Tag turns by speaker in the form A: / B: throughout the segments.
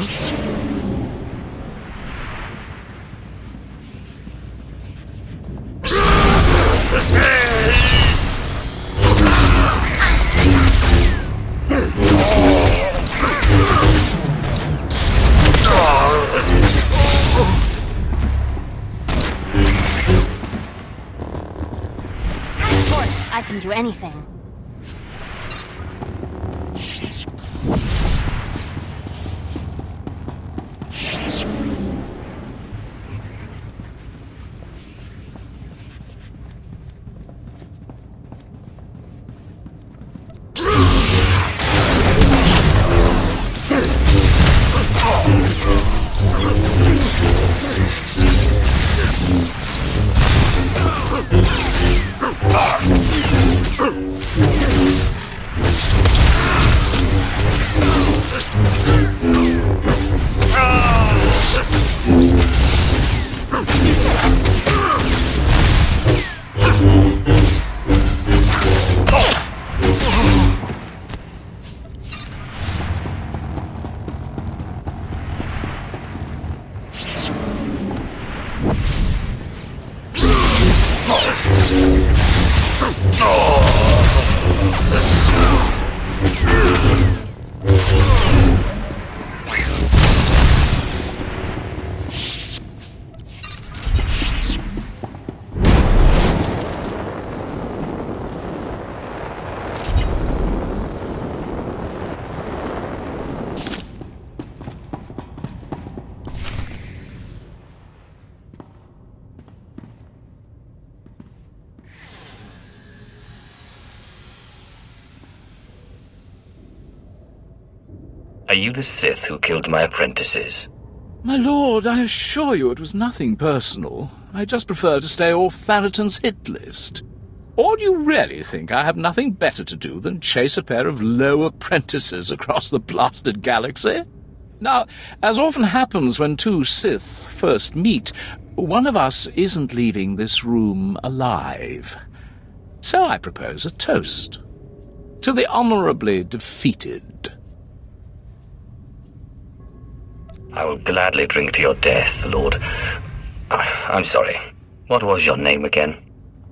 A: Of course, I can do anything.
B: Are you the Sith who killed my apprentices?
C: My lord, I assure you it was nothing personal. I just prefer to stay off Thanaton's hit list. Or do you really think I have nothing better to do than chase a pair of low apprentices across the blasted galaxy? Now, as often happens when two Sith first meet, one of us isn't leaving this room alive. So I propose a toast to the honorably defeated.
B: I will gladly drink to your death, Lord. I'm sorry. What was your name again?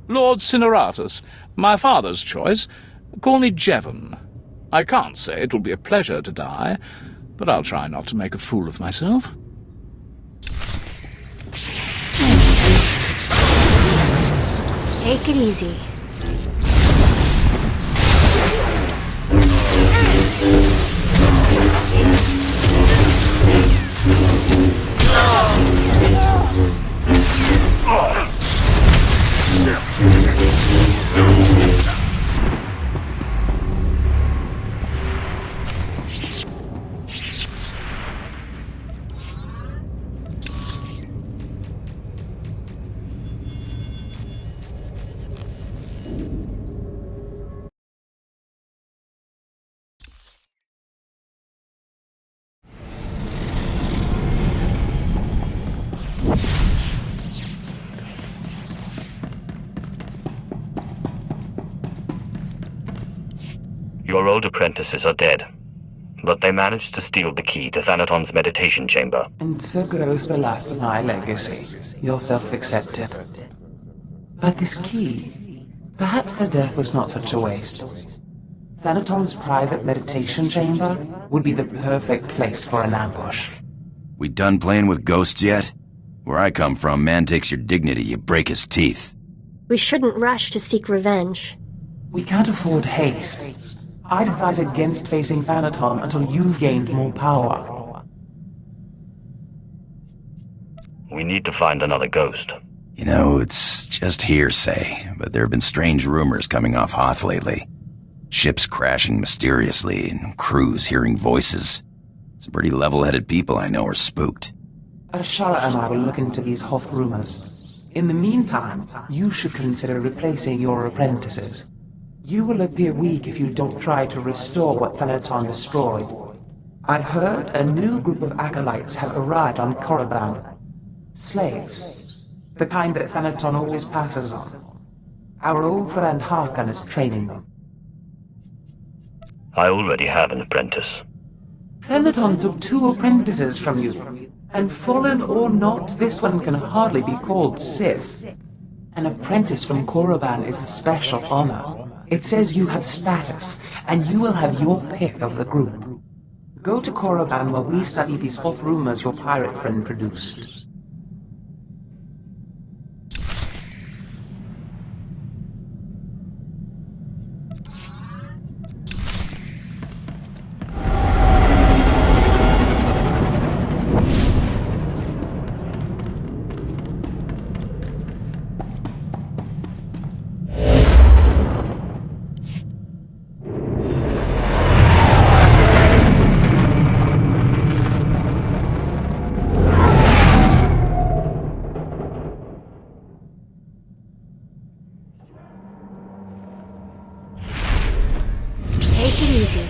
C: Lord Cineratus, my father's choice. Call me Jevon. I can't say it will be a pleasure to die, but I'll try not to make a fool of myself.
A: Take it easy.
B: Your old apprentices are dead, but they managed to steal the key to Thanaton's meditation chamber.
D: And so goes the last of my legacy, your self-accepted. But this key, perhaps their death was not such a waste. Thanaton's private meditation chamber would be the perfect place for an ambush.
E: We done playing with ghosts yet? Where I come from, man takes your dignity, you break his teeth.
A: We shouldn't rush to seek revenge.
D: We can't afford haste. I'd advise against facing Thanaton until you've gained more power.
B: We need to find another ghost.
E: You know, it's just hearsay, but there have been strange rumors coming off Hoth lately. Ships crashing mysteriously, and crews hearing voices. Some pretty level-headed people I know are spooked.
D: Ashara and I will look into these Hoth rumors. In the meantime, you should consider replacing your apprentices. You will appear weak if you don't try to restore what Thanaton destroyed. I've heard a new group of acolytes have arrived on Korriban. Slaves. The kind that Thanaton always passes on. Our old friend Harkon is training them.
B: I already have an apprentice.
D: Pheneton took 2 apprentices from you, and fallen or not, this one can hardly be called sith. An apprentice from Korriban is a special honor. It says you have status, and you will have your pick of the group. Go to Korriban where we study these hot rumors your pirate friend produced.
A: Take it easy.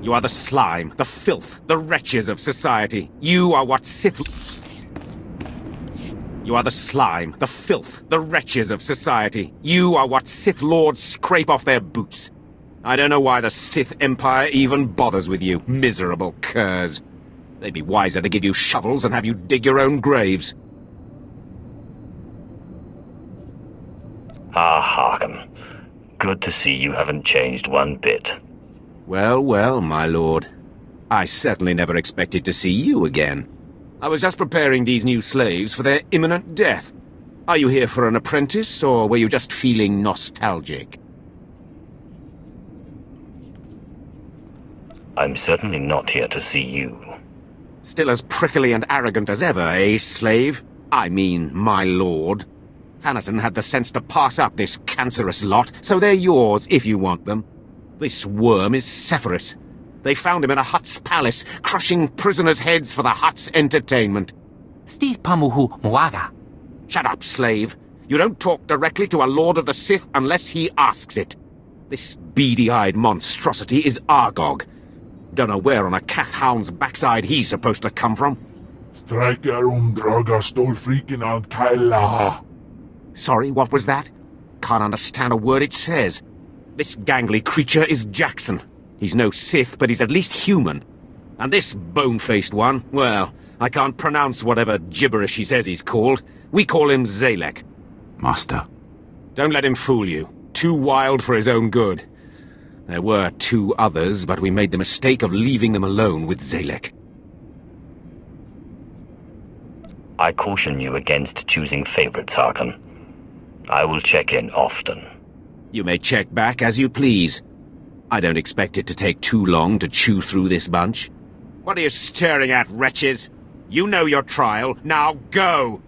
F: You are the slime, the filth, the wretches of society. You are what Sith... You are the slime, the filth, the wretches of society. You are what Sith Lords scrape off their boots. I don't know why the Sith Empire even bothers with you, miserable curs. They'd be wiser to give you shovels and have you dig your own graves.
B: Ah, Harkin. Good to see you haven't changed one bit.
F: Well, well, my lord. I certainly never expected to see you again. I was just preparing these new slaves for their imminent death. Are you here for an apprentice, or were you just feeling nostalgic?
B: I'm certainly not here to see you.
F: Still as prickly and arrogant as ever, eh, slave? I mean, my lord. Thanaton had the sense to pass up this cancerous lot, so they're yours if you want them. This worm is Sephiroth. They found him in a Hutt's palace, crushing prisoners' heads for the Hutt's entertainment.
D: Steve Pamuhu Mwaga.
F: Shut up, slave. You don't talk directly to a Lord of the Sith unless he asks it. This beady-eyed monstrosity is Argog. Don't know where on a cat-hound's backside he's supposed to come from.
G: Striker Draga stole freaking out Kyla.
F: Sorry, what was that? Can't understand a word it says. This gangly creature is Jackson. He's no Sith, but he's at least human. And this bone-faced one, well, I can't pronounce whatever gibberish he says he's called. We call him Zalek.
E: Master.
F: Don't let him fool you. Too wild for his own good. There were 2 others, but we made the mistake of leaving them alone with Zalek.
B: I caution you against choosing favorites, Harkin. I will check in often.
F: You may check back as you please. I don't expect it to take too long to chew through this bunch. What are you staring at, wretches? You know your trial. Now go!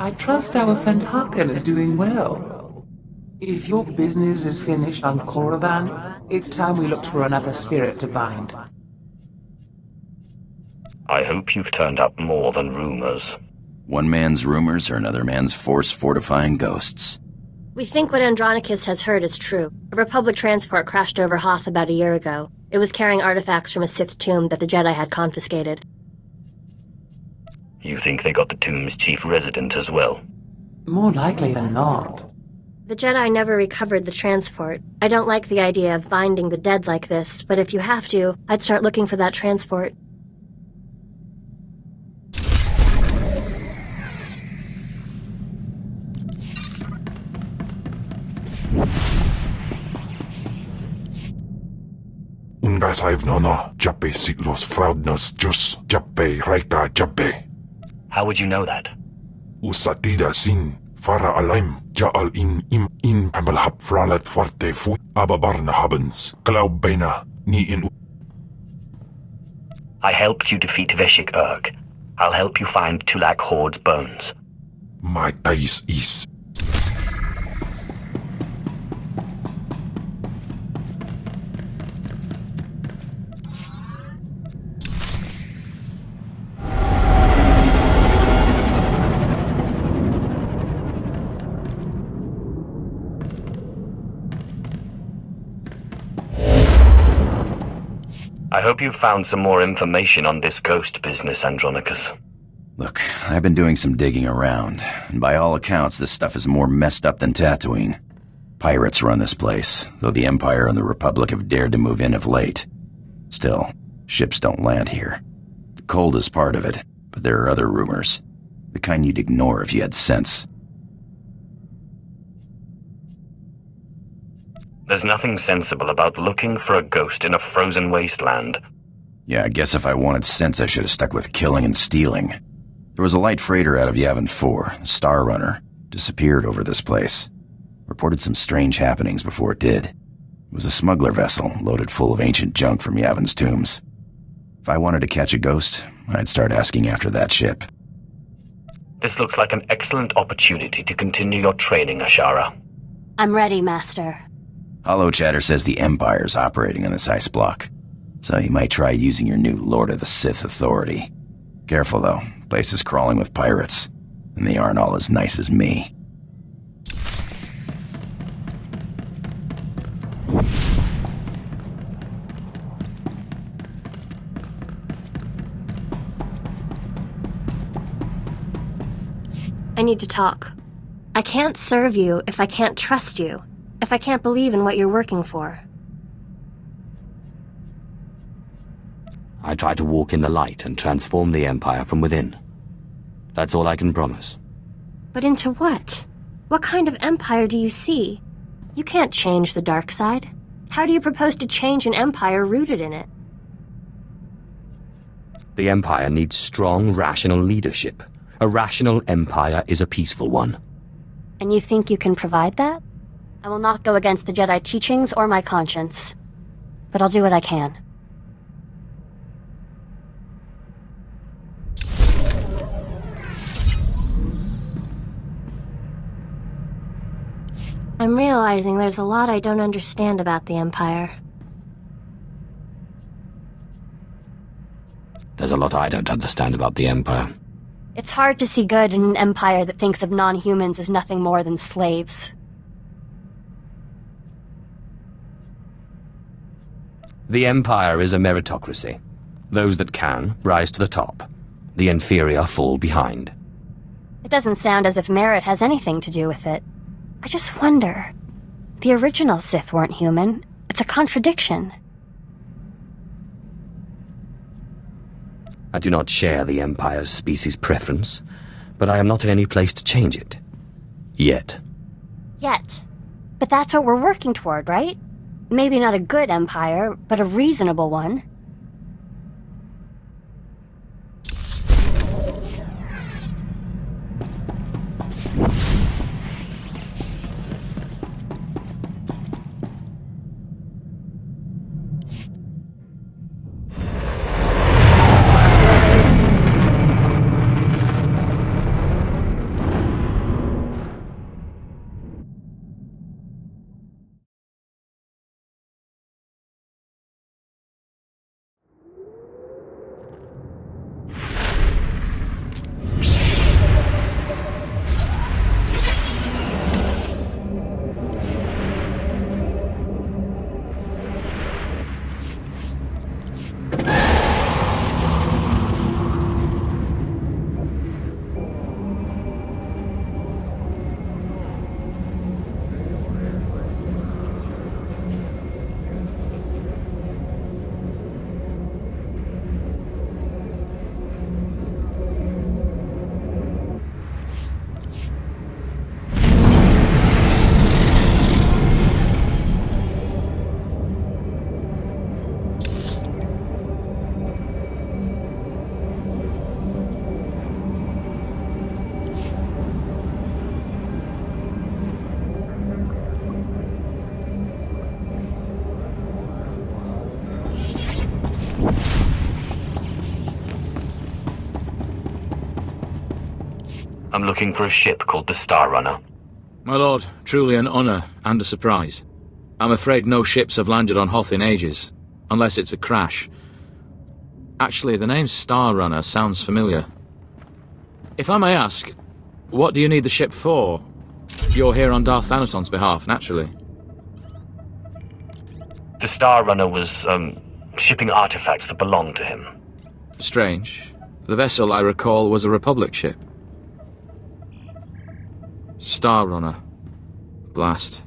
D: I trust our friend Harkin is doing well. If your business is finished on Korriban, it's time we looked for another spirit to bind.
B: I hope you've turned up more than rumors.
E: One man's rumors are another man's force fortifying ghosts.
H: We think what Andronicus has heard is true. A Republic transport crashed over Hoth about a year ago. It was carrying artifacts from a Sith tomb that the Jedi had confiscated.
B: You think they got the tomb's chief resident as well?
D: More likely than not.
H: The Jedi never recovered the transport. I don't like the idea of binding the dead like this, but if you have to, I'd start looking for that transport.
G: Unga saiv nono, jappe siglos fraudnos jus, jappe raika jappe.
B: How would you know that?
G: Usatida sin, fara alaim, jaal in pamalhab fralat fuerte fu, ababarna habens, glaubena, ni in.
B: I helped you defeat Veshik Urg. I'll help you find Tulak Horde's bones.
G: My tais is.
B: I hope you've found some more information on this ghost business, Andronicus.
E: Look, I've been doing some digging around, and by all accounts, this stuff is more messed up than Tatooine. Pirates run this place, though the Empire and the Republic have dared to move in of late. Still, ships don't land here. The cold is part of it, but there are other rumors. The kind you'd ignore if you had sense.
B: There's nothing sensible about looking for a ghost in a frozen wasteland.
E: Yeah, I guess if I wanted sense, I should have stuck with killing and stealing. There was a light freighter out of Yavin 4, the Star Runner, disappeared over this place. Reported some strange happenings before it did. It was a smuggler vessel loaded full of ancient junk from Yavin's tombs. If I wanted to catch a ghost, I'd start asking after that ship.
B: This looks like an excellent opportunity to continue your training, Ashara.
H: I'm ready, Master.
E: Hollow Chatter says the Empire's operating on this ice block, so you might try using your new Lord of the Sith authority. Careful, though. Place is crawling with pirates, and they aren't all as nice as me.
H: I need to talk. I can't serve you if I can't trust you. If I can't believe in what you're working for.
I: I try to walk in the light and transform the Empire from within. That's all I can promise.
H: But into what? What kind of empire do you see? You can't change the dark side. How do you propose to change an empire rooted in it?
I: The Empire needs strong, rational leadership. A rational empire is a peaceful one.
H: And you think you can provide that? I will not go against the Jedi teachings or my conscience. But I'll do what I can. I'm realizing there's a lot I don't understand about the Empire.
I: There's a lot I don't understand about the Empire.
H: It's hard to see good in an empire that thinks of non-humans as nothing more than slaves.
I: The Empire is a meritocracy. Those that can rise to the top. The inferior fall behind.
H: It doesn't sound as if merit has anything to do with it. I just wonder. The original Sith weren't human. It's a contradiction.
I: I do not share the Empire's species preference, but I am not in any place to change it. Yet.
H: Yet. But that's what we're working toward, right? Maybe not a good empire, but a reasonable one.
B: looking for a ship called the Star Runner.
C: My lord, truly an honour and a surprise. I'm afraid no ships have landed on Hoth in ages, unless it's a crash. Actually, the name Star Runner sounds familiar. If I may ask, what do you need the ship for? You're here on Darth Thanaton's behalf, naturally.
B: The Star Runner was, shipping artifacts that belonged to him.
C: Strange. The vessel, I recall, was a Republic ship. Star Runner. Blast.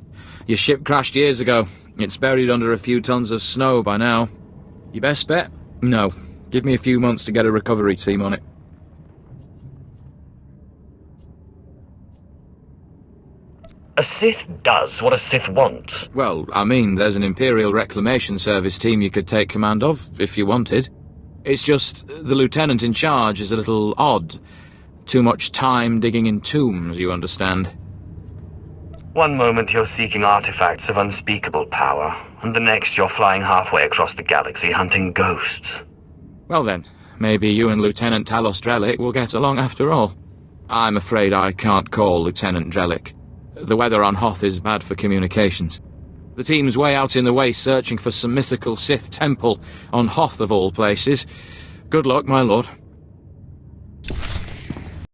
C: Your ship crashed years ago. It's buried under a few tons of snow by now. Your best bet? No. Give me a few months to get a recovery team on it.
B: A Sith does what a Sith wants.
C: Well, I mean, there's an Imperial Reclamation Service team you could take command of, if you wanted. It's just, the lieutenant in charge is a little odd. Too much time digging in tombs, you understand.
B: One moment you're seeking artifacts of unspeakable power, and the next you're flying halfway across the galaxy hunting ghosts.
C: Well then, maybe you and Lieutenant Talos Drellick will get along after all. I'm afraid I can't call Lieutenant Drellick. The weather on Hoth is bad for communications. The team's way out in the waste searching for some mythical Sith temple on Hoth of all places. Good luck, my lord.